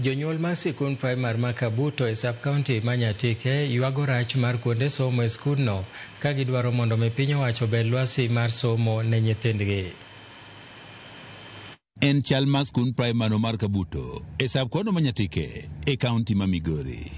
Jonyuol mar sikund primar ma Kabuto e sub-county ma Nyatike ywago rach mar kuonde somo e skundno ka gidwaro mondo piny owacho obed lwasi mar somo ne nyithindgi. En chal mar skund primar mar Kabuto e sub-county ma Nyatike e kaunti ma Migori.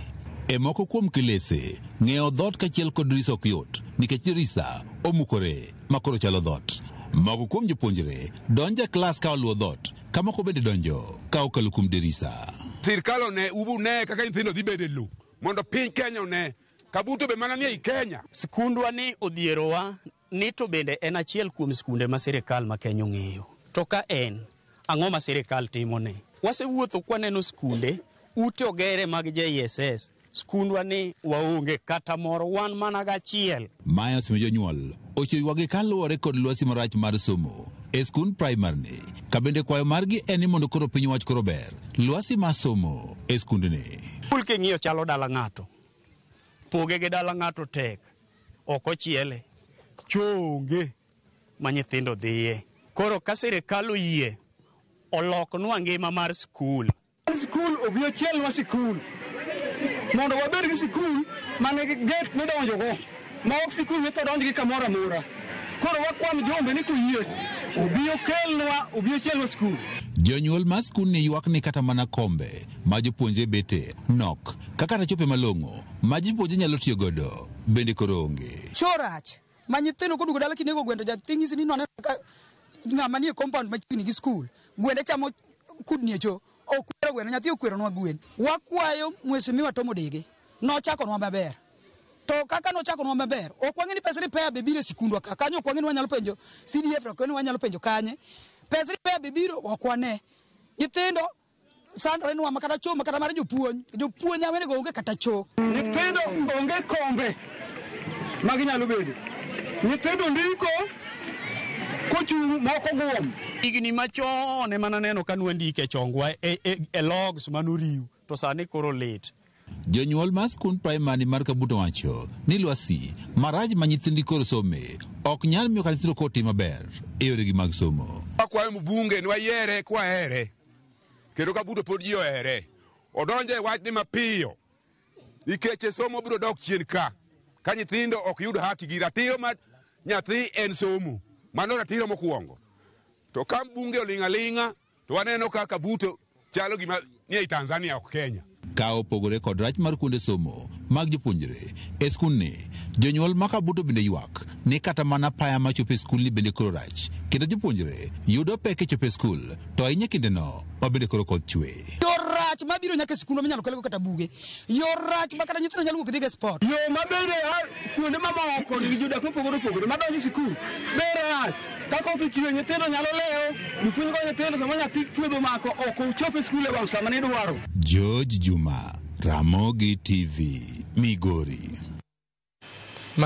E moko kuom kilese ng'eyo dhot kachiel kod dirisa ok yot nikech dirisa omukore makoro chalo dhot. Moko kuom jopuonjre donjo e klas ka oluwo dhot, ka moko bende donjo ka okalo kuom dirisa. Sirkal one ubu ne kaka nyithindo dhi bedo e lowo mondo piny Kenya one. Kabuto be mana ni ei Kenya. Skundwa ni odhierowa ni to bende en achiel kuom skunde ma sirkal ma Kenya ong'eyo. To ka en ang'o ma sirkal timone? Wasewuotho kwaneno skunde ute ogere mag JSS. Skundwa ni waonge kata moro, wan mana gachiel. Maya osime jonyuol ochoywagi kaluwore kod lwasi marach mar somo e skund primar ni. Ka bende kwayo margi en ni mondo koro piny owacho koro ber lwasi mar somo e skund ni. Skul king'iyo chalo dala ng'ato, poge gi dala ng'ato tek, ok ochiele, chonge ma nyithindo dhiye. Koro ka sirkal oyie oloknwa ngima mar skul. Skul obi ochielwa skul mondo wabed gi sikul mane get midonjo go ma ok sikul mitho donjo gi kamoro amora. Koro wakwan jombe ni kuyie obi ochielwa skul. Jonyuol ma skul ni ywak ni kata mana kombe ma jopuonje bete nok kaka chope malong'o ma jopuonje nyalo tiyo godo bende koro onge. Chorach ma nyithindo kodugo dala kinego gwendo jating'isi ni none ka ng'ama nie compound machiegni gi skul gwende chamo kudni echo okwero gweno nyathi okweronwa gwen. Wakwayo mheshimiwa Tom Dege nochakonwa maber. To kaka nochakonwa maber ok wang'e ni pesa repair be biro e sikundwa ka kanyo ok wang'e ni wanyalo penjo CDF to kendo wanyalo penjo kanye pesa repair be biro ok wane. Nyithindo sandore nwa makata cho makata mar jopuonj awene go onge kata cho. Nyithindo onge kombe maginyalo bedo. Nyithindo ndiko kochung' moko guom. Higni machon ema naneno ka nwandike chongwa e logs manoriw to sani koro lit. Jonyuol mar skund primar mar Kabuto wacho ni lwasi maraj ma nyithindi koro some ok nyal miyo ka nyithindo koti maber e yoregi mag somo. Akwayo mbunge ni wayiere kwahere kendo Kabuto pod ji ohere odonje wach ni mapiyo nikech somo biro dok chien ka nyithindo ok yud haki gi ratiro ma nyathi en somo mano ratiro mokwongo. To ka mbunge oling'aling'a to waneno ka Kabuto chalo gima ni ei Tanzania ok Kenya. Ka opogore kod rach mar kuonde somo mag jopuonjre e skund ni, jonyuol ma Kabuto bende ywak ni kata mana paya ma chope skul ni bende koro rach kendo jopuonjre yudo pek e chope skul to ahinya kinde no bende koro koth chwe. Yorach mabiro nyaka sikundwa minyalo kelgo kata buge. Yorach ma kata nyithindo nyalo wuok dhi ga sport. Yo mabende kuonde mamoko ni jodak mopogore opogore madonjo sikul bere rach. Kako kichiwe nyithindo nyalo leo jopuonj go nyithindo sama nyathi chuodho mako ok ochope skul e wang' sama ni dwaro. George Juma, Ramogi TV, Migori.